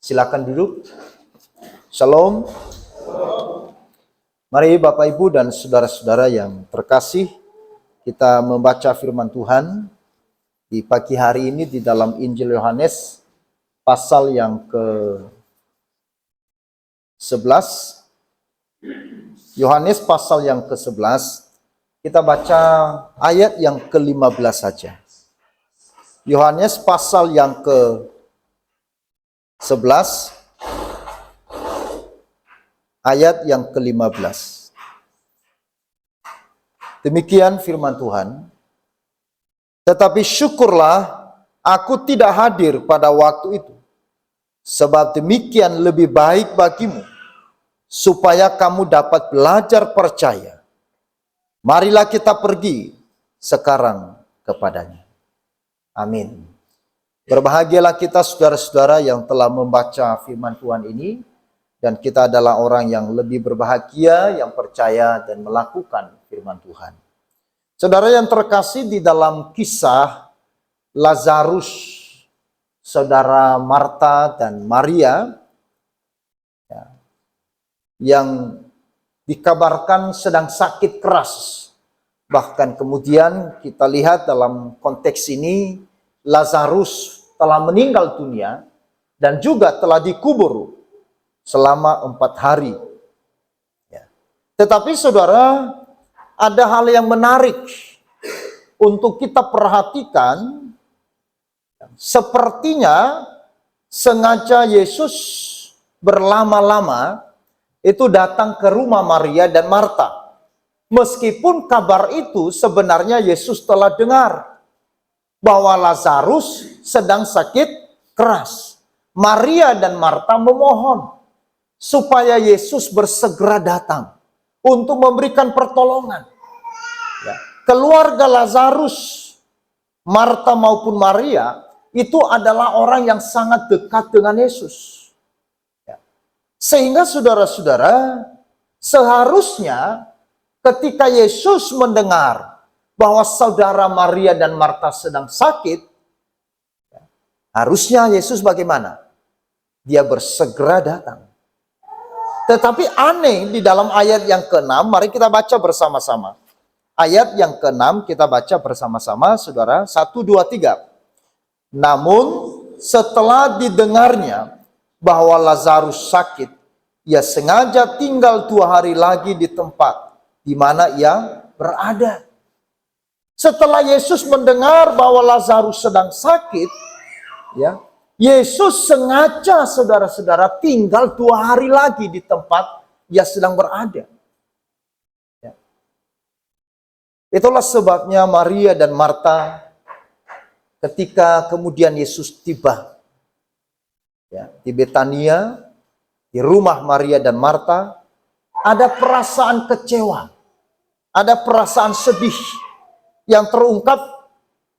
Silakan duduk. Shalom. Mari Bapak Ibu dan saudara-saudara yang terkasih, kita membaca firman Tuhan di pagi hari ini di dalam Injil Yohanes pasal yang ke-11. Yohanes pasal yang ke-11, kita baca ayat yang ke-15 saja. Yohanes pasal yang ke-11 ayat yang ke-15. Demikian firman Tuhan. Tetapi syukurlah aku tidak hadir pada waktu itu, sebab demikian lebih baik bagimu, supaya kamu dapat belajar percaya. Marilah kita pergi sekarang kepadanya. Amin. Berbahagialah kita saudara-saudara yang telah membaca firman Tuhan ini, dan kita adalah orang yang lebih berbahagia, yang percaya dan melakukan firman Tuhan. Saudara yang terkasih, di dalam kisah Lazarus, saudara Marta dan Maria, yang dikabarkan sedang sakit keras. Bahkan kemudian kita lihat dalam konteks ini, Lazarus telah meninggal dunia dan juga telah dikubur selama 4 hari. Tetapi saudara, ada hal yang menarik untuk kita perhatikan. Sepertinya sengaja Yesus berlama-lama itu datang ke rumah Maria dan Marta. Meskipun kabar itu sebenarnya Yesus telah dengar bahwa Lazarus sedang sakit keras. Maria dan Marta memohon supaya Yesus bersegera datang untuk memberikan pertolongan. Keluarga Lazarus, Marta maupun Maria, itu adalah orang yang sangat dekat dengan Yesus. Sehingga saudara-saudara, seharusnya ketika Yesus mendengar bahwa saudara Maria dan Marta sedang sakit, harusnya Yesus bagaimana? Dia bersegera datang. Tetapi aneh, di dalam ayat yang ke-6, mari kita baca bersama-sama. Ayat yang ke-6 kita baca bersama-sama, saudara. 1, 2, 3. Namun setelah didengarnya bahwa Lazarus sakit, ia sengaja tinggal 2 hari lagi di tempat di mana ia berada. Setelah Yesus mendengar bahwa Lazarus sedang sakit, Yesus sengaja saudara-saudara tinggal 2 hari lagi di tempat ia sedang berada. Itulah sebabnya Maria dan Marta ketika kemudian Yesus tiba di Betania, di rumah Maria dan Marta, ada perasaan kecewa, ada perasaan sedih yang terungkap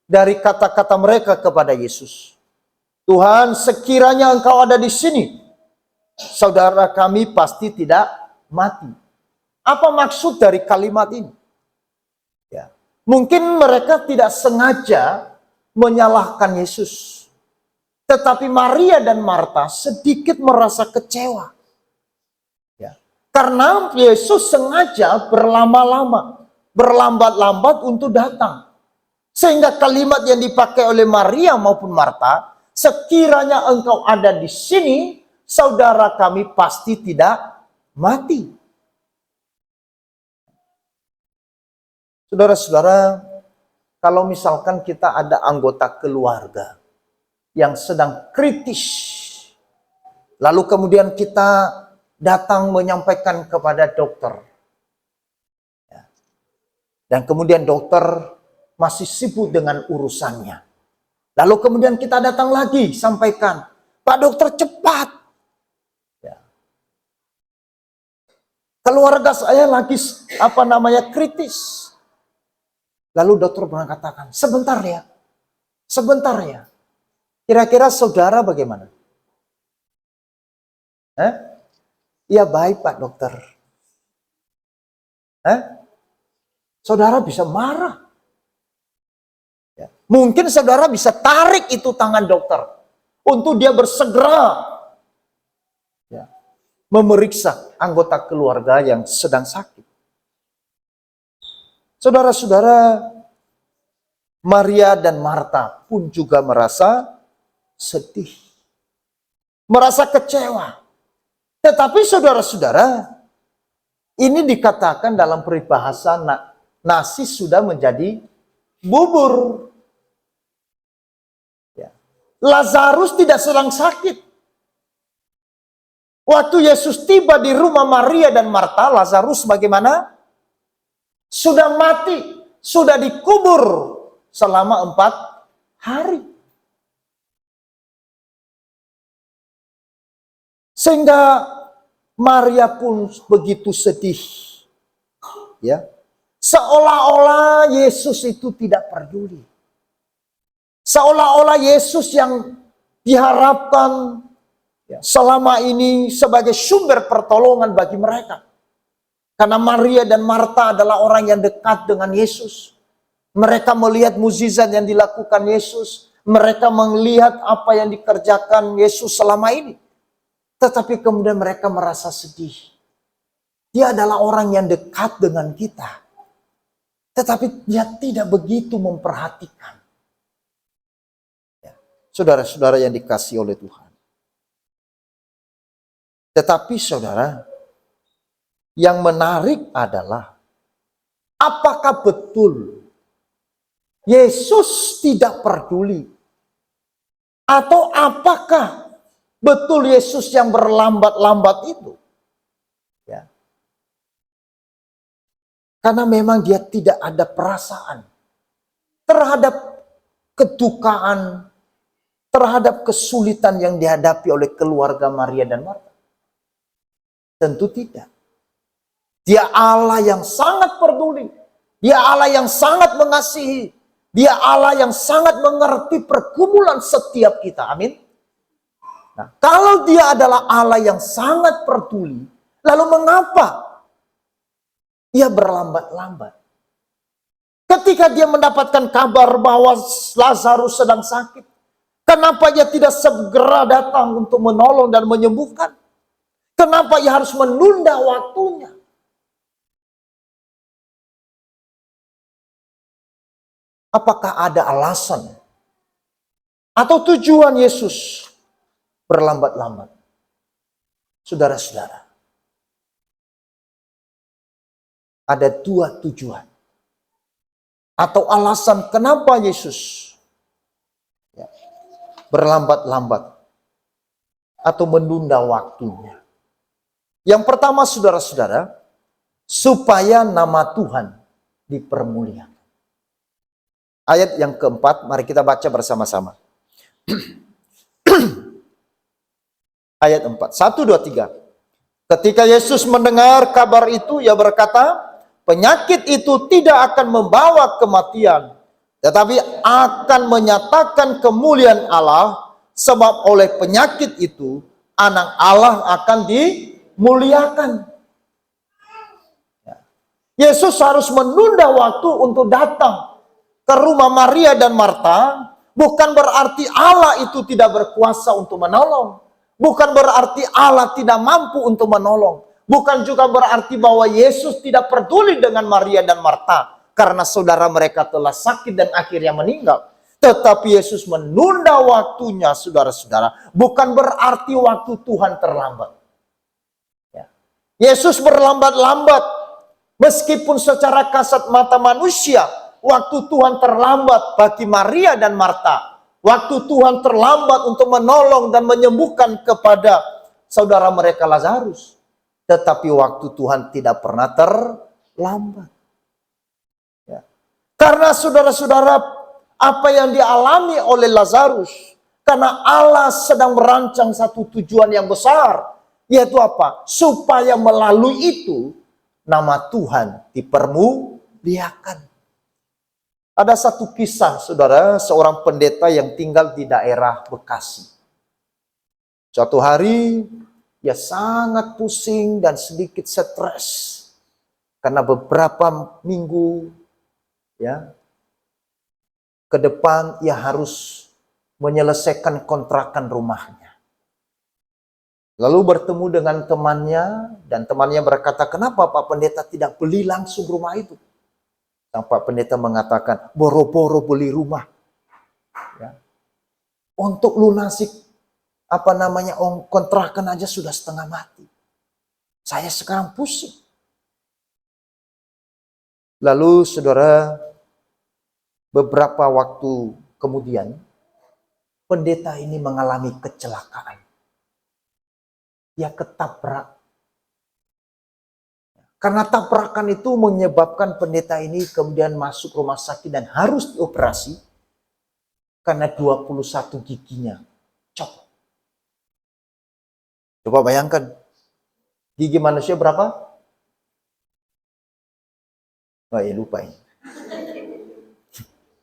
dari kata-kata mereka kepada Yesus. Tuhan, sekiranya Engkau ada di sini, saudara kami pasti tidak mati. Apa maksud dari kalimat ini? Mungkin mereka tidak sengaja menyalahkan Yesus. Tetapi Maria dan Marta sedikit merasa kecewa. Karena Yesus sengaja berlama-lama, berlambat-lambat untuk datang. Sehingga kalimat yang dipakai oleh Maria maupun Marta, sekiranya Engkau ada di sini, saudara kami pasti tidak mati. Saudara-saudara, kalau misalkan kita ada anggota keluarga yang sedang kritis, lalu kemudian kita datang menyampaikan kepada dokter, dan kemudian dokter masih sibuk dengan urusannya, lalu kemudian kita datang lagi sampaikan, Pak Dokter cepat, keluarga saya lagi kritis. Lalu dokter mengatakan, sebentar ya. Kira-kira saudara bagaimana? Ya baik Pak Dokter. Saudara bisa marah. Mungkin saudara bisa tarik itu tangan dokter untuk dia bersegera memeriksa anggota keluarga yang sedang sakit. Saudara-saudara, Maria dan Marta pun juga merasa sedih, merasa kecewa. Tetapi saudara-saudara, ini dikatakan dalam peribahasa nasi sudah menjadi bubur. Ya. Lazarus tidak sedang sakit. Waktu Yesus tiba di rumah Maria dan Marta, Lazarus bagaimana? Sudah mati, sudah dikubur selama 4 hari. Sehingga Maria pun begitu sedih. Ya. Seolah-olah Yesus itu tidak peduli. Seolah-olah Yesus yang diharapkan selama ini sebagai sumber pertolongan bagi mereka. Karena Maria dan Marta adalah orang yang dekat dengan Yesus. Mereka melihat mukjizat yang dilakukan Yesus. Mereka melihat apa yang dikerjakan Yesus selama ini. Tetapi kemudian mereka merasa sedih. Dia adalah orang yang dekat dengan kita. Tetapi dia tidak begitu memperhatikan. Saudara-saudara yang dikasihi oleh Tuhan. Tetapi saudara, yang menarik adalah apakah betul Yesus tidak peduli? Atau apakah betul Yesus yang berlambat-lambat itu? Ya. Karena memang dia tidak ada perasaan terhadap kedukaan, terhadap kesulitan yang dihadapi oleh keluarga Maria dan Marta. Tentu tidak. Dia Allah yang sangat peduli. Dia Allah yang sangat mengasihi. Dia Allah yang sangat mengerti pergumulan setiap kita. Amin. Nah, kalau dia adalah Allah yang sangat peduli, lalu mengapa ia berlambat-lambat? Ketika dia mendapatkan kabar bahwa Lazarus sedang sakit, kenapa ia tidak segera datang untuk menolong dan menyembuhkan? Kenapa ia harus menunda waktunya? Apakah ada alasan atau tujuan Yesus berlambat-lambat? Saudara-saudara, ada 2 tujuan atau alasan kenapa Yesus berlambat-lambat atau menunda waktunya. Yang pertama, saudara-saudara, supaya nama Tuhan dipermuliakan. Ayat yang keempat, mari kita baca bersama-sama. Ayat 4, 1, 2, 3. Ketika Yesus mendengar kabar itu, ia berkata, penyakit itu tidak akan membawa kematian, tetapi akan menyatakan kemuliaan Allah, sebab oleh penyakit itu, anak Allah akan dimuliakan. Yesus harus menunda waktu untuk datang ke rumah Maria dan Marta, bukan berarti Allah itu tidak berkuasa untuk menolong. Bukan berarti Allah tidak mampu untuk menolong. Bukan juga berarti bahwa Yesus tidak peduli dengan Maria dan Marta, karena saudara mereka telah sakit dan akhirnya meninggal. Tetapi Yesus menunda waktunya, saudara-saudara. Bukan berarti waktu Tuhan terlambat. Yesus berlambat-lambat, meskipun secara kasat mata manusia, waktu Tuhan terlambat bagi Maria dan Marta. Waktu Tuhan terlambat untuk menolong dan menyembuhkan kepada saudara mereka Lazarus. Tetapi waktu Tuhan tidak pernah terlambat. Ya. Karena saudara-saudara, apa yang dialami oleh Lazarus, karena Allah sedang merancang satu tujuan yang besar. Yaitu apa? Supaya melalui itu, nama Tuhan dipermuliakan. Ada satu kisah, saudara, seorang pendeta yang tinggal di daerah Bekasi. Suatu hari, dia sangat pusing dan sedikit stres. Karena beberapa minggu ke depan, ia harus menyelesaikan kontrakan rumahnya. Lalu bertemu dengan temannya, dan temannya berkata, kenapa Pak Pendeta tidak beli langsung rumah itu? Dan Pak Pendeta mengatakan, boro-boro beli rumah. Ya. Untuk lunasi kontrakan aja sudah setengah mati. Saya sekarang pusing. Lalu saudara, beberapa waktu kemudian, pendeta ini mengalami kecelakaan. Dia ketabrak. Karena tabrakan itu menyebabkan pendeta ini kemudian masuk rumah sakit dan harus dioperasi. Karena 21 giginya copot. Coba bayangkan, gigi manusia berapa? Oh ya, lupa ini.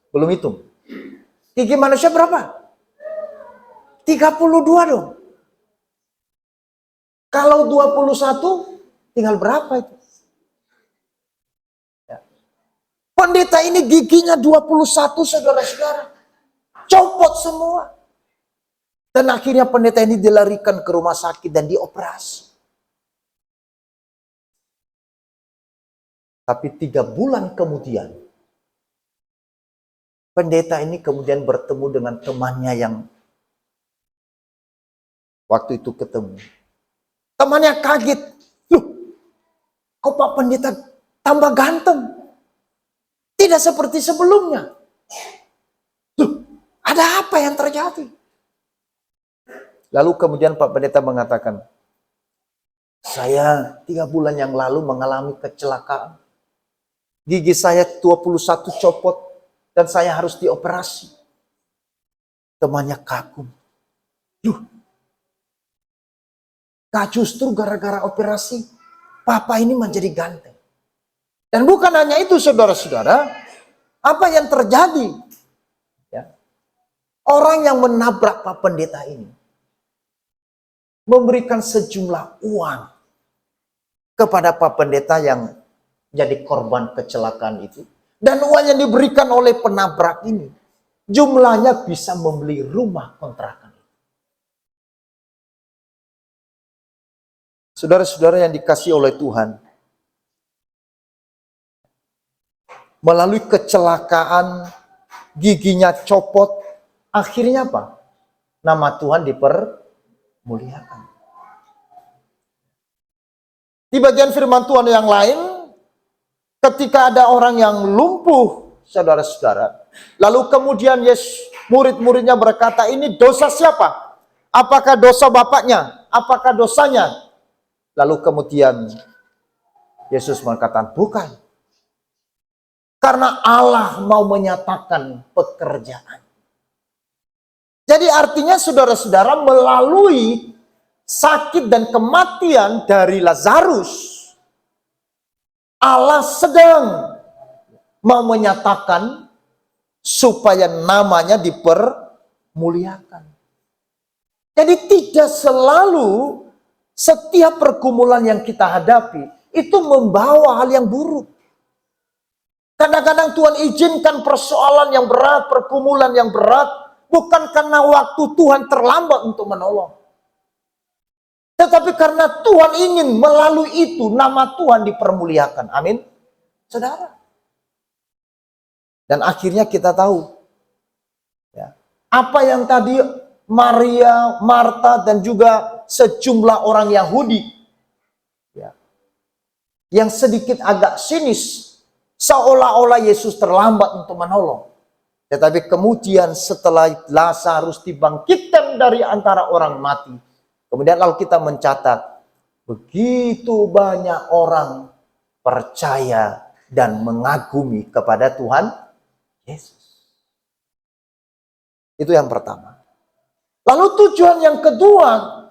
Belum hitung. Gigi manusia berapa? 32 dong. Kalau 21, tinggal berapa itu? Ya. Pendeta ini giginya 21, saudara-saudara. Copot semua. Dan akhirnya pendeta ini dilarikan ke rumah sakit dan dioperasi. Tapi 3 bulan kemudian, pendeta ini kemudian bertemu dengan temannya yang waktu itu ketemu. Temannya kaget. Loh, kok Pak Pendeta tambah ganteng? Tidak seperti sebelumnya. Loh, ada apa yang terjadi? Lalu kemudian Pak Pendeta mengatakan, saya 3 bulan yang lalu mengalami kecelakaan. Gigi saya 21 copot dan saya harus dioperasi. Temannya kagum. Loh, justru gara-gara operasi, Papa ini menjadi ganteng. Dan bukan hanya itu, saudara-saudara, apa yang terjadi? Ya. Orang yang menabrak Pak Pendeta ini memberikan sejumlah uang kepada Pak Pendeta yang jadi korban kecelakaan itu. Dan uang yang diberikan oleh penabrak ini, jumlahnya bisa membeli rumah kontrakan. Saudara-saudara yang dikasihi oleh Tuhan, melalui kecelakaan, giginya copot, akhirnya apa? Nama Tuhan dipermuliakan. Di bagian firman Tuhan yang lain, ketika ada orang yang lumpuh, saudara-saudara, lalu kemudian murid-muridnya berkata, ini dosa siapa? Apakah dosa bapaknya? Apakah dosanya? Lalu kemudian Yesus mengatakan, bukan. Karena Allah mau menyatakan pekerjaan. Jadi artinya saudara-saudara, melalui sakit dan kematian dari Lazarus, Allah sedang mau menyatakan supaya namanya dipermuliakan. Jadi tidak selalu setiap pergumulan yang kita hadapi itu membawa hal yang buruk. Kadang-kadang Tuhan izinkan persoalan yang berat, pergumulan yang berat, bukan karena waktu Tuhan terlambat untuk menolong. Tetapi karena Tuhan ingin melalui itu nama Tuhan dipermuliakan. Amin. Saudara. Dan akhirnya kita tahu. Ya, apa yang tadi Maria, Marta, dan juga sejumlah orang Yahudi ya, yang sedikit agak sinis, seolah-olah Yesus terlambat untuk menolong. Tetapi kemudian setelah Lazarus dibangkitkan dari antara orang mati, kemudian lalu kita mencatat, begitu banyak orang percaya dan mengagumi kepada Tuhan Yesus. Itu yang pertama. Lalu tujuan yang kedua,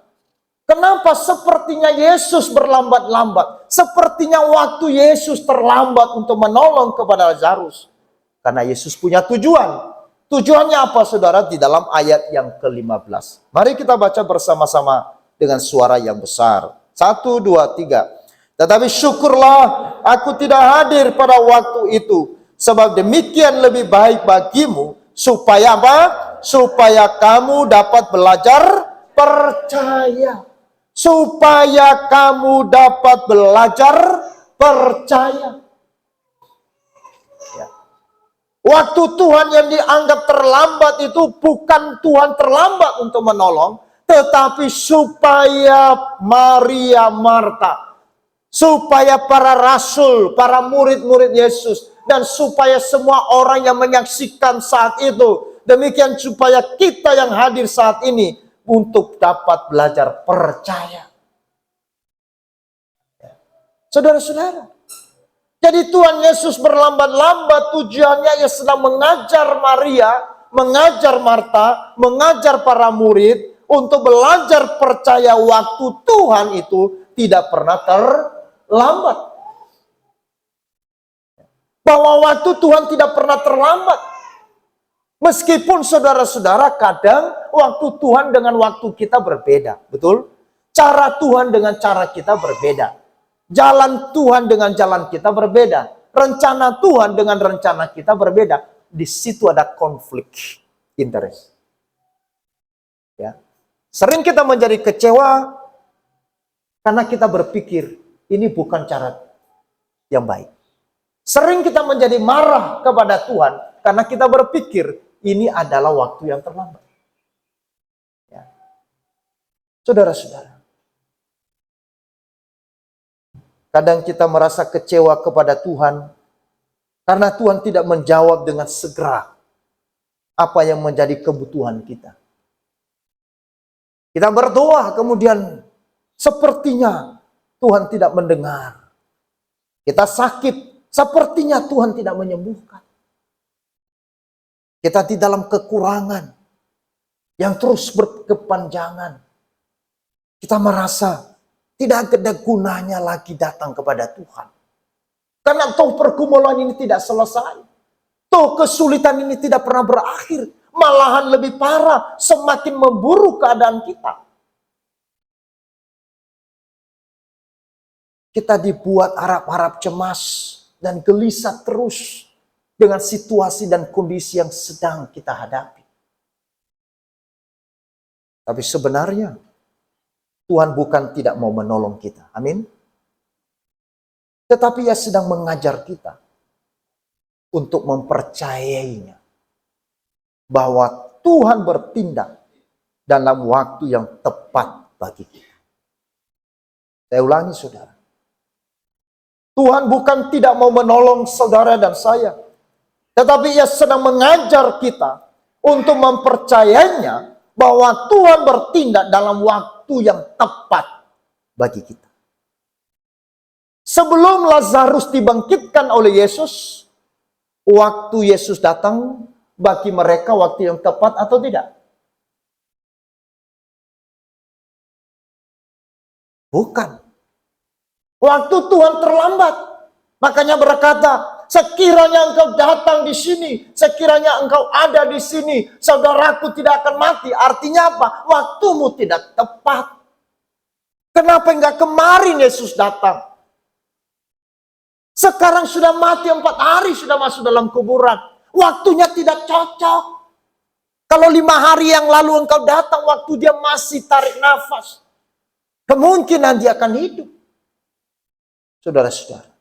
kenapa sepertinya Yesus berlambat-lambat? Sepertinya waktu Yesus terlambat untuk menolong kepada Lazarus. Karena Yesus punya tujuan. Tujuannya apa, saudara? Di dalam ayat yang ke-15. Mari kita baca bersama-sama dengan suara yang besar. 1, 2, 3. Tetapi syukurlah aku tidak hadir pada waktu itu. Sebab demikian lebih baik bagimu. Supaya apa? Supaya kamu dapat belajar percaya. supaya kamu dapat belajar percaya. Ya. Waktu Tuhan yang dianggap terlambat itu bukan Tuhan terlambat untuk menolong, tetapi supaya Maria, Marta, supaya para rasul, para murid-murid Yesus, dan supaya semua orang yang menyaksikan saat itu, demikian supaya kita yang hadir saat ini untuk dapat belajar percaya. Saudara-saudara, jadi Tuhan Yesus berlambat-lambat, tujuannya ia sedang mengajar Maria, mengajar Marta, mengajar para murid untuk belajar percaya waktu Tuhan itu tidak pernah terlambat. Bahwa waktu Tuhan tidak pernah terlambat. Meskipun saudara-saudara kadang waktu Tuhan dengan waktu kita berbeda, betul? Cara Tuhan dengan cara kita berbeda. Jalan Tuhan dengan jalan kita berbeda. Rencana Tuhan dengan rencana kita berbeda. Di situ ada konflik interest. Ya. Sering kita menjadi kecewa karena kita berpikir ini bukan cara yang baik. Sering kita menjadi marah kepada Tuhan karena kita berpikir ini adalah waktu yang terlambat. Ya. Saudara-saudara, kadang kita merasa kecewa kepada Tuhan karena Tuhan tidak menjawab dengan segera apa yang menjadi kebutuhan kita. Kita berdoa kemudian sepertinya Tuhan tidak mendengar. Kita sakit, sepertinya Tuhan tidak menyembuhkan. Kita di dalam kekurangan yang terus berkepanjangan. Kita merasa tidak ada gunanya lagi datang kepada Tuhan. Karena toh pergumulan ini tidak selesai. Toh kesulitan ini tidak pernah berakhir. Malahan lebih parah, semakin memburuk keadaan kita. Kita dibuat harap-harap cemas dan gelisah terus dengan situasi dan kondisi yang sedang kita hadapi. Tapi sebenarnya Tuhan bukan tidak mau menolong kita. Amin. Tetapi Ia sedang mengajar kita untuk mempercayainya. Bahwa Tuhan bertindak dalam waktu yang tepat bagi kita. Saya ulangi saudara. Tuhan bukan tidak mau menolong saudara dan saya. Tetapi Ia sedang mengajar kita untuk mempercayainya bahwa Tuhan bertindak dalam waktu yang tepat bagi kita. Sebelum Lazarus dibangkitkan oleh Yesus, waktu Yesus datang bagi mereka waktu yang tepat atau tidak? Bukan. Waktu Tuhan terlambat. Makanya berkata, sekiranya engkau datang di sini, sekiranya engkau ada di sini, saudaraku tidak akan mati. Artinya apa? Waktumu tidak tepat. Kenapa enggak kemarin Yesus datang? Sekarang sudah mati 4 hari, sudah masuk dalam kuburan. Waktunya tidak cocok. Kalau 5 hari yang lalu engkau datang, waktu dia masih tarik nafas, kemungkinan dia akan hidup. Saudara-saudara.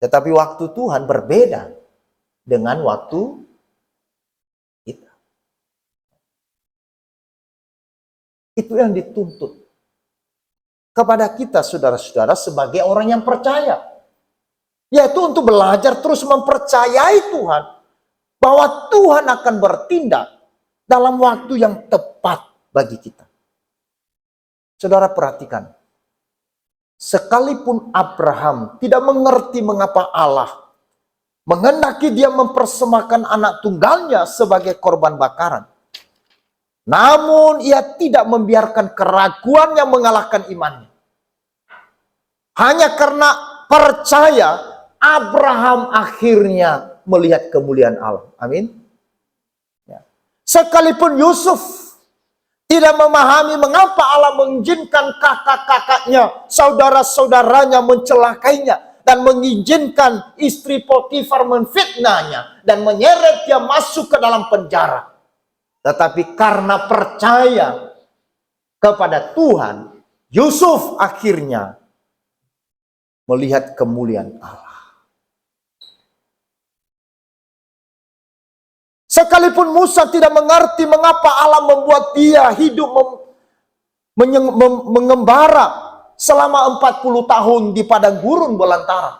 Tetapi waktu Tuhan berbeda dengan waktu kita. Itu yang dituntut kepada kita, saudara-saudara, sebagai orang yang percaya. Yaitu untuk belajar terus mempercayai Tuhan. Bahwa Tuhan akan bertindak dalam waktu yang tepat bagi kita. Saudara perhatikan. Sekalipun Abraham tidak mengerti mengapa Allah menghendaki dia mempersembahkan anak tunggalnya sebagai korban bakaran. Namun ia tidak membiarkan keraguan yang mengalahkan imannya. Hanya karena percaya, Abraham akhirnya melihat kemuliaan Allah. Amin. Ya. Sekalipun Yusuf tidak memahami mengapa Allah mengizinkan kakak-kakaknya, saudara-saudaranya mencelakainya, dan mengizinkan istri Potifar menfitnahnya dan menyeret dia masuk ke dalam penjara. Tetapi karena percaya, kepada Tuhan, Yusuf akhirnya melihat kemuliaan Allah. Sekalipun Musa tidak mengerti mengapa Allah membuat dia hidup mengembara selama 40 tahun di padang gurun belantara.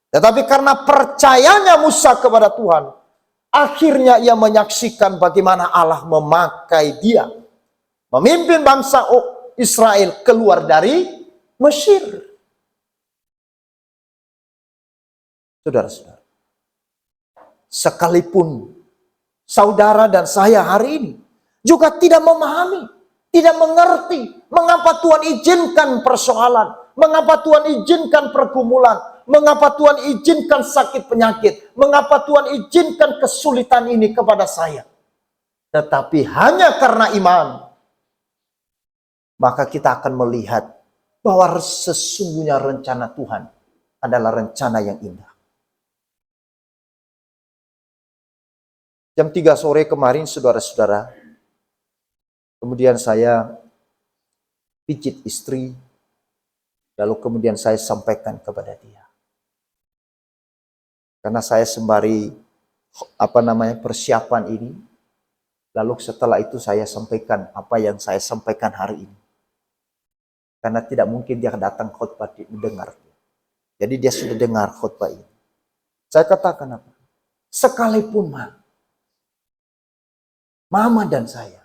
Tetapi karena percayanya Musa kepada Tuhan, akhirnya ia menyaksikan bagaimana Allah memakai dia memimpin bangsa Israel keluar dari Mesir. Saudara-saudara, sekalipun saudara dan saya hari ini juga tidak memahami, tidak mengerti mengapa Tuhan izinkan persoalan, mengapa Tuhan izinkan pergumulan, mengapa Tuhan izinkan sakit penyakit, mengapa Tuhan izinkan kesulitan ini kepada saya. Tetapi hanya karena iman, maka kita akan melihat bahwa sesungguhnya rencana Tuhan adalah rencana yang indah. Jam 3 sore kemarin, saudara-saudara, kemudian saya pijit istri, lalu kemudian saya sampaikan kepada dia. Karena saya sembari persiapan ini, lalu setelah itu saya sampaikan apa yang saya sampaikan hari ini. Karena tidak mungkin dia datang khotbah mendengar. Jadi dia sudah dengar khotbah ini. Saya katakan apa? Sekalipun Mama dan saya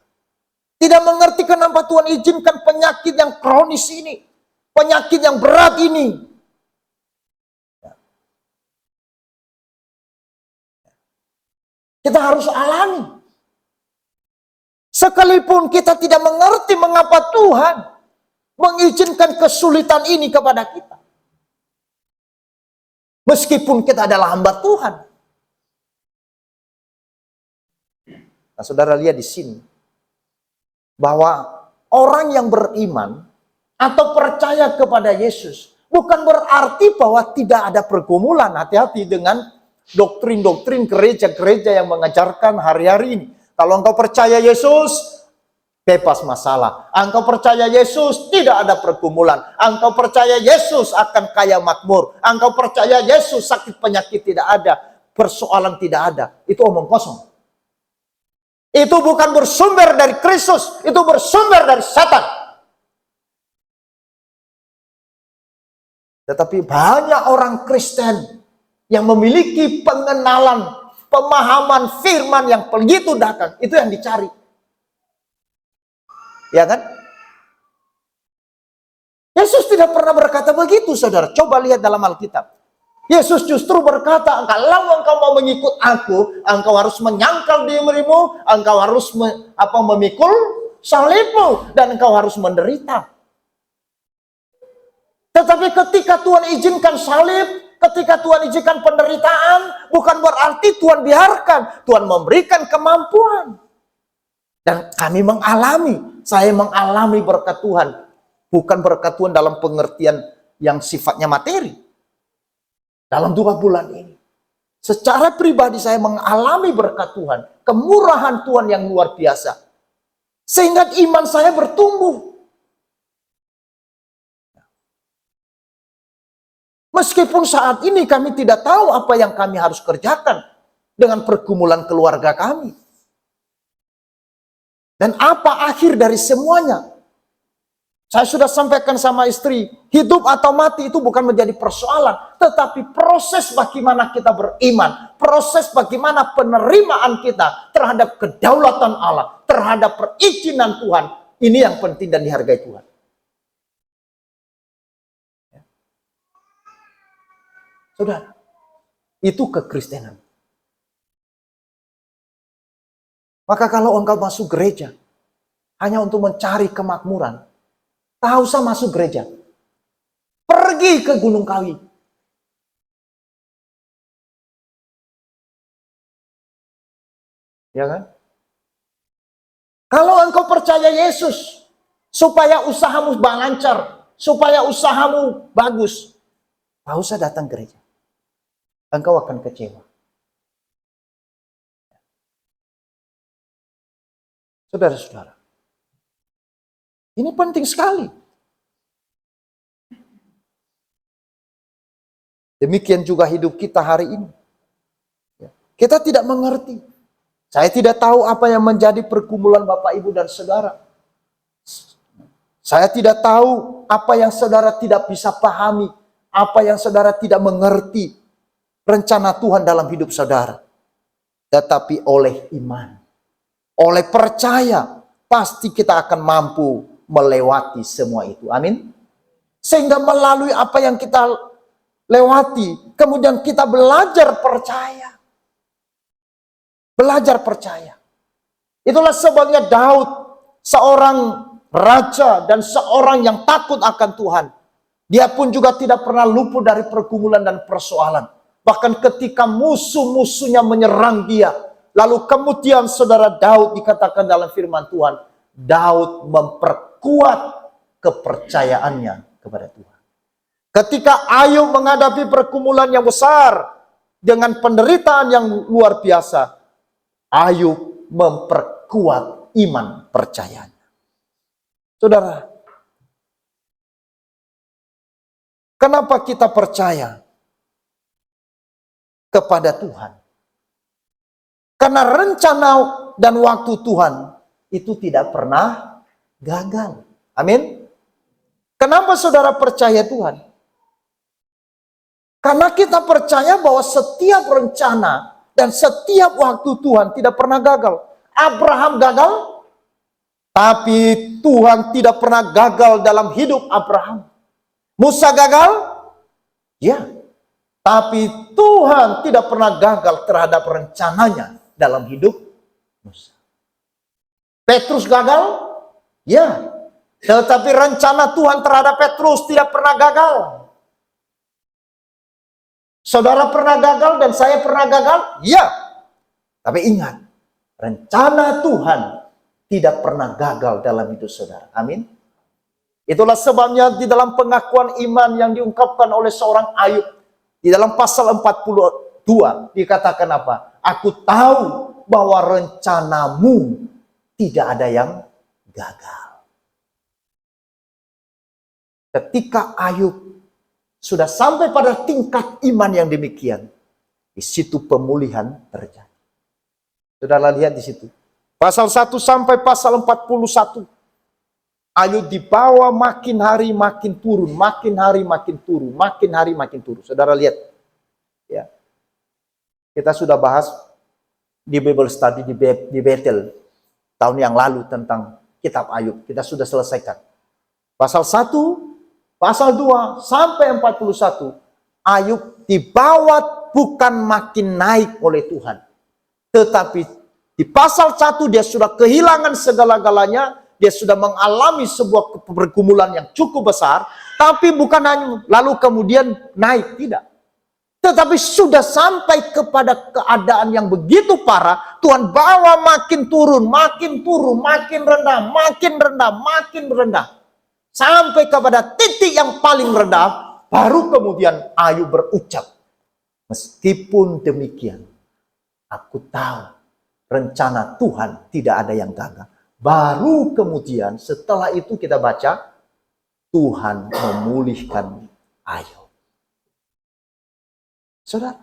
tidak mengerti kenapa Tuhan izinkan penyakit yang kronis ini, penyakit yang berat ini. Kita harus alami. Sekalipun kita tidak mengerti mengapa Tuhan mengizinkan kesulitan ini kepada kita. Meskipun kita adalah hamba Tuhan. Nah, saudara lihat di sini bahwa orang yang beriman atau percaya kepada Yesus bukan berarti bahwa tidak ada pergumulan. Hati-hati dengan doktrin-doktrin gereja-gereja yang mengajarkan hari-hari ini. Kalau engkau percaya Yesus, bebas masalah. Engkau percaya Yesus, tidak ada pergumulan. Engkau percaya Yesus akan kaya makmur. Engkau percaya Yesus, sakit penyakit tidak ada. Persoalan tidak ada. Itu omong kosong. Itu bukan bersumber dari Kristus, itu bersumber dari Satan. Tetapi banyak orang Kristen yang memiliki pengenalan, pemahaman firman yang begitu dalam, itu yang dicari. Ya kan? Yesus tidak pernah berkata begitu, saudara. Coba lihat dalam Alkitab. Yesus justru berkata, kalau engkau mau mengikut aku, engkau harus menyangkal dirimu, engkau harus memikul salibmu, dan engkau harus menderita. Tetapi ketika Tuhan izinkan salib, ketika Tuhan izinkan penderitaan, bukan berarti Tuhan biarkan. Tuhan memberikan kemampuan. Dan kami mengalami, saya mengalami berkat Tuhan. Bukan berkat Tuhan dalam pengertian yang sifatnya materi. Dalam 2 bulan ini, secara pribadi saya mengalami berkat Tuhan, kemurahan Tuhan yang luar biasa. Sehingga iman saya bertumbuh. Meskipun saat ini kami tidak tahu apa yang kami harus kerjakan dengan pergumulan keluarga kami. Dan apa akhir dari semuanya? Saya sudah sampaikan sama istri, hidup atau mati itu bukan menjadi persoalan, tetapi proses bagaimana kita beriman, proses bagaimana penerimaan kita terhadap kedaulatan Allah, terhadap perizinan Tuhan, ini yang penting dan dihargai Tuhan. Saudara, itu kekristenan. Maka kalau engkau masuk gereja hanya untuk mencari kemakmuran, tak usah masuk gereja. Pergi ke Gunung Kawi. Ya kan? Kalau engkau percaya Yesus, supaya usahamu lancar, supaya usahamu bagus, tak usah datang gereja. Engkau akan kecewa. Saudara-saudara, Ini penting sekali. Demikian juga hidup kita hari ini. Kita tidak mengerti. Saya tidak tahu apa yang menjadi pergumulan Bapak, Ibu, dan Saudara. Saya tidak tahu apa yang saudara tidak bisa pahami, apa yang saudara tidak mengerti rencana Tuhan dalam hidup saudara. Tetapi oleh iman, oleh percaya, pasti kita akan mampu melewati semua itu. Amin. Sehingga melalui apa yang kita lewati, kemudian kita belajar percaya. Belajar percaya. Itulah sebabnya Daud, seorang raja dan seorang yang takut akan Tuhan. Dia pun juga tidak pernah luput dari pergumulan dan persoalan. Bahkan ketika musuh-musuhnya menyerang dia, lalu kemudian saudara Daud dikatakan dalam firman Tuhan, Daud memperkuat kepercayaannya kepada Tuhan. Ketika Ayub menghadapi pergumulan yang besar dengan penderitaan yang luar biasa, Ayub memperkuat iman percayanya. Saudara, kenapa kita percaya kepada Tuhan? Karena rencana dan waktu Tuhan itu tidak pernah gagal. Amin. Kenapa saudara percaya Tuhan? Karena kita percaya bahwa setiap rencana dan setiap waktu Tuhan tidak pernah gagal. Abraham gagal, tapi Tuhan tidak pernah gagal dalam hidup Abraham. Musa gagal, ya, tapi Tuhan tidak pernah gagal terhadap rencananya dalam hidup Musa. Petrus gagal, ya, tetapi rencana Tuhan terhadap Petrus tidak pernah gagal. Saudara pernah gagal dan saya pernah gagal? Ya. Tapi ingat, rencana Tuhan tidak pernah gagal dalam hidup saudara. Amin. Itulah sebabnya di dalam pengakuan iman yang diungkapkan oleh seorang Ayub, di dalam pasal 42 dikatakan apa? Aku tahu bahwa rencanamu tidak ada yang gagal. Ketika Ayub sudah sampai pada tingkat iman yang demikian, di situ pemulihan terjadi. Saudara lihat di situ. Pasal 1 sampai pasal 41. Ayub dibawa makin hari makin turun, makin hari makin turun, makin hari makin turun. Saudara lihat. Ya. Kita sudah bahas di Bible Study di Bethel tahun yang lalu tentang kitab Ayub. Kita sudah selesaikan. Pasal 1, pasal 2 sampai 41, Ayub dibawa bukan makin naik oleh Tuhan. Tetapi di pasal 1 dia sudah kehilangan segala-galanya, dia sudah mengalami sebuah pergumulan yang cukup besar, tapi bukan hanya lalu kemudian naik, tidak. Tetapi sudah sampai kepada keadaan yang begitu parah, Tuhan bawa makin turun, makin rendah, makin rendah, makin rendah. Sampai kepada titik yang paling rendah, baru kemudian Ayub berucap, meskipun demikian, aku tahu rencana Tuhan tidak ada yang gagal. Baru kemudian setelah itu kita baca, Tuhan memulihkan Ayub. Saudara,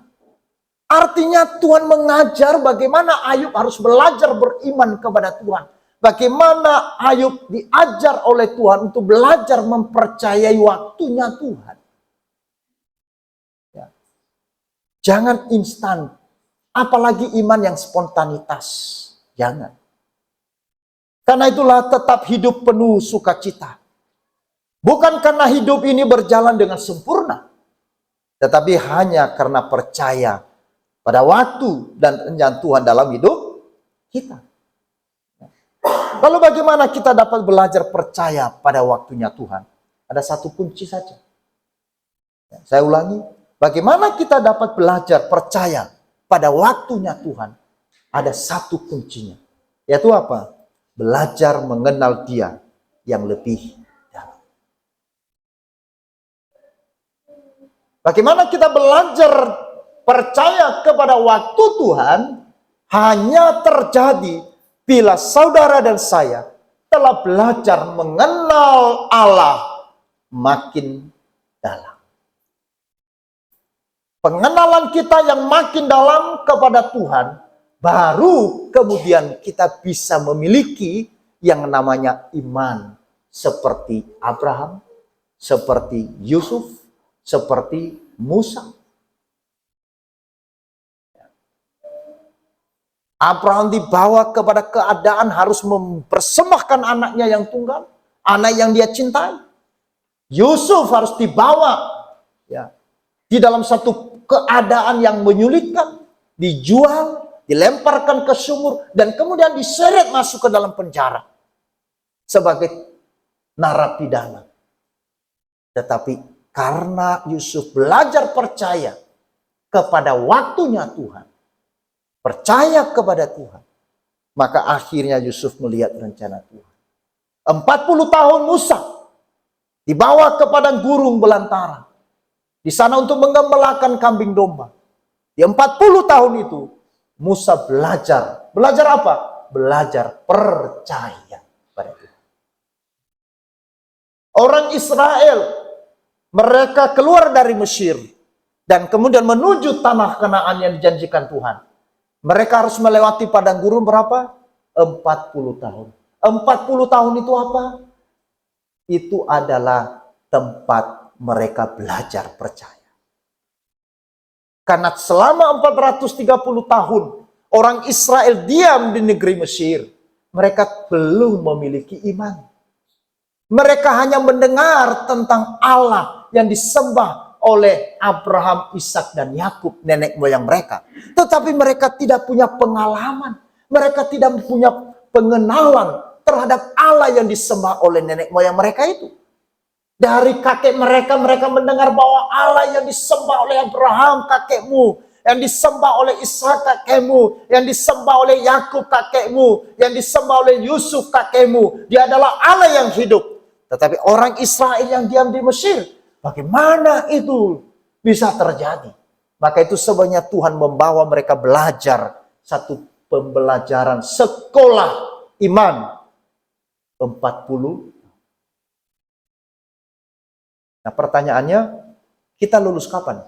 artinya Tuhan mengajar bagaimana Ayub harus belajar beriman kepada Tuhan. Bagaimana Ayub diajar oleh Tuhan untuk belajar mempercayai waktunya Tuhan. Ya. Jangan instan, apalagi iman yang spontanitas. Jangan. Karena itulah tetap hidup penuh sukacita. Bukan karena hidup ini berjalan dengan sempurna, tetapi hanya karena percaya pada waktu dan rencana Tuhan dalam hidup kita. Lalu bagaimana kita dapat belajar percaya pada waktunya Tuhan? Ada satu kunci saja. Saya ulangi, bagaimana kita dapat belajar percaya pada waktunya Tuhan? Ada satu kuncinya. Yaitu apa? Belajar mengenal Dia yang lebih dalam. Bagaimana kita belajar percaya kepada waktu Tuhan? Hanya terjadi bila saudara dan saya telah belajar mengenal Allah makin dalam. Pengenalan kita yang makin dalam kepada Tuhan, baru kemudian kita bisa memiliki yang namanya iman. Seperti Abraham, seperti Yusuf, seperti Musa. Abraham dibawa kepada keadaan harus mempersembahkan anaknya yang tunggal, anak yang dia cintai. Yusuf harus dibawa ya, di dalam satu keadaan yang menyulitkan, dijual, dilemparkan ke sumur, dan kemudian diseret masuk ke dalam penjara sebagai narapidana. Tetapi karena Yusuf belajar percaya kepada waktunya Tuhan, percaya kepada Tuhan, maka akhirnya Yusuf melihat rencana Tuhan. 40 tahun Musa dibawa ke padang gurun belantara, di sana untuk menggembalakan kambing domba. Di 40 tahun itu Musa belajar apa? Belajar percaya pada Tuhan. Orang Israel, mereka keluar dari Mesir dan kemudian menuju tanah Kanaan yang dijanjikan Tuhan. Mereka harus melewati padang gurun berapa? 40 tahun. 40 tahun itu apa? Itu adalah tempat mereka belajar percaya. Karena selama 430 tahun orang Israel diam di negeri Mesir, mereka belum memiliki iman. Mereka hanya mendengar tentang Allah yang disembah oleh Abraham, Ishak, dan Yakub, nenek moyang mereka. Tetapi mereka tidak punya pengalaman. Mereka tidak punya pengenalan terhadap Allah yang disembah oleh nenek moyang mereka itu. Dari kakek mereka, mereka mendengar bahwa Allah yang disembah oleh Abraham, kakekmu, yang disembah oleh Ishak, kakekmu, yang disembah oleh Yakub, kakekmu, yang disembah oleh Yusuf, kakekmu. Dia adalah Allah yang hidup. Tetapi orang Israel yang diam di Mesir, bagaimana itu bisa terjadi? Maka itu sebenarnya Tuhan membawa mereka belajar satu pembelajaran sekolah iman 40. Nah, pertanyaannya, kita lulus kapan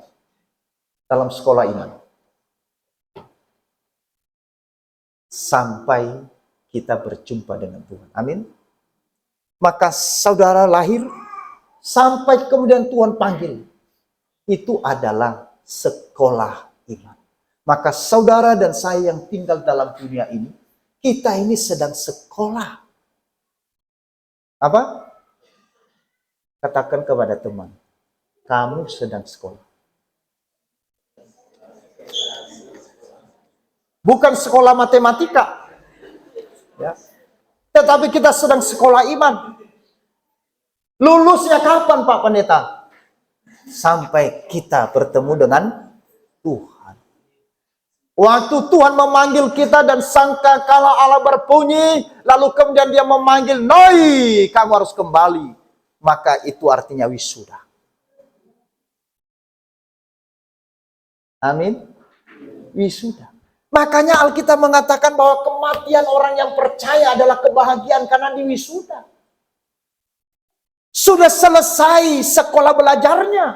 dalam sekolah iman? Sampai kita berjumpa dengan Tuhan. Amin. Maka saudara lahir sampai kemudian Tuhan panggil. Itu adalah sekolah iman. Maka saudara dan saya yang tinggal dalam dunia ini, kita ini sedang sekolah. Apa? Katakan kepada teman, kamu sedang sekolah. Bukan sekolah matematika. Ya. Tetapi kita sedang sekolah iman. Lulusnya kapan Pak Pendeta? Sampai kita bertemu dengan Tuhan. Waktu Tuhan memanggil kita dan sangkakala Allah berbunyi, lalu kemudian dia memanggil, "Noi, kamu harus kembali." Maka itu artinya wisuda. Amin. Wisuda. Makanya Alkitab mengatakan bahwa kematian orang yang percaya adalah kebahagiaan karena diwisuda. Sudah selesai sekolah belajarnya.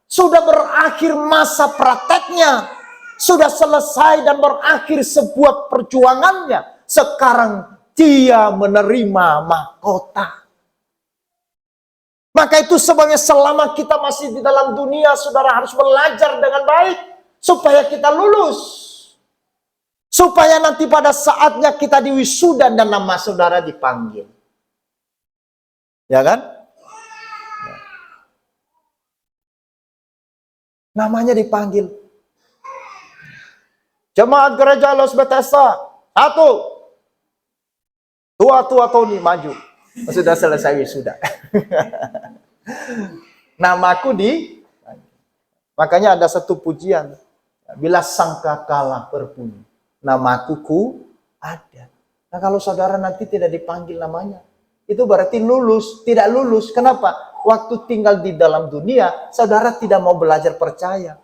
Sudah berakhir masa prakteknya. Sudah selesai dan berakhir sebuah perjuangannya. Sekarang dia menerima mahkota. Maka itu sebabnya selama kita masih di dalam dunia, saudara harus belajar dengan baik. Supaya kita lulus. Supaya nanti pada saatnya kita diwisuda dan nama saudara dipanggil. Ya kan? Namanya dipanggil. Jemaat gereja Los Bethesda. 1. Tua-tua Tony maju. Sudah selesai wisuda. Namaku di. Makanya ada satu pujian. Bila sangkakala berbunyi, namaku ku ada. Nah kalau saudara nanti tidak dipanggil namanya, itu berarti lulus. Tidak lulus. Kenapa? Waktu tinggal di dalam dunia, saudara tidak mau belajar percaya.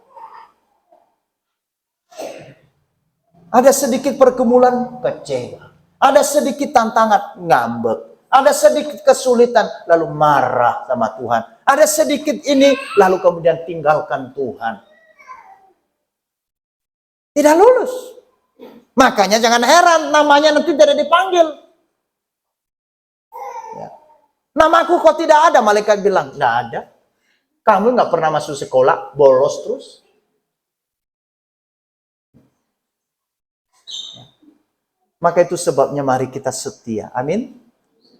Ada sedikit pergumulan, kecewa. Ada sedikit tantangan, ngambek. Ada sedikit kesulitan, lalu marah sama Tuhan. Ada sedikit ini, lalu kemudian tinggalkan Tuhan. Tidak lulus. Makanya jangan heran, namanya nanti tidak dipanggil. Ya. Namaku kok tidak ada, malaikat bilang, nggak ada. Kamu nggak pernah masuk sekolah, bolos terus. Maka itu sebabnya mari kita setia. Amin.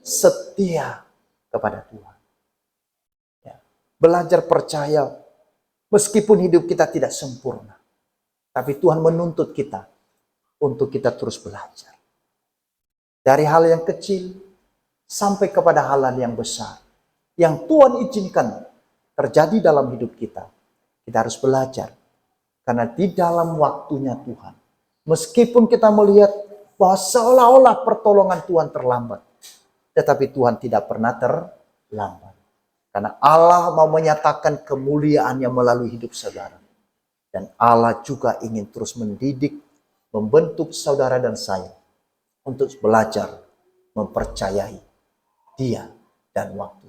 Setia kepada Tuhan. Ya. Belajar percaya meskipun hidup kita tidak sempurna. Tapi Tuhan menuntut kita untuk kita terus belajar. Dari hal yang kecil sampai kepada hal yang besar. Yang Tuhan izinkan terjadi dalam hidup kita. Kita harus belajar. Karena di dalam waktunya Tuhan. Meskipun kita melihat bahwa seolah-olah pertolongan Tuhan terlambat. Tetapi Tuhan tidak pernah terlambat. Karena Allah mau menyatakan kemuliaannya melalui hidup saudara. Dan Allah juga ingin terus mendidik, membentuk saudara dan saya. Untuk belajar, mempercayai Dia dan waktu.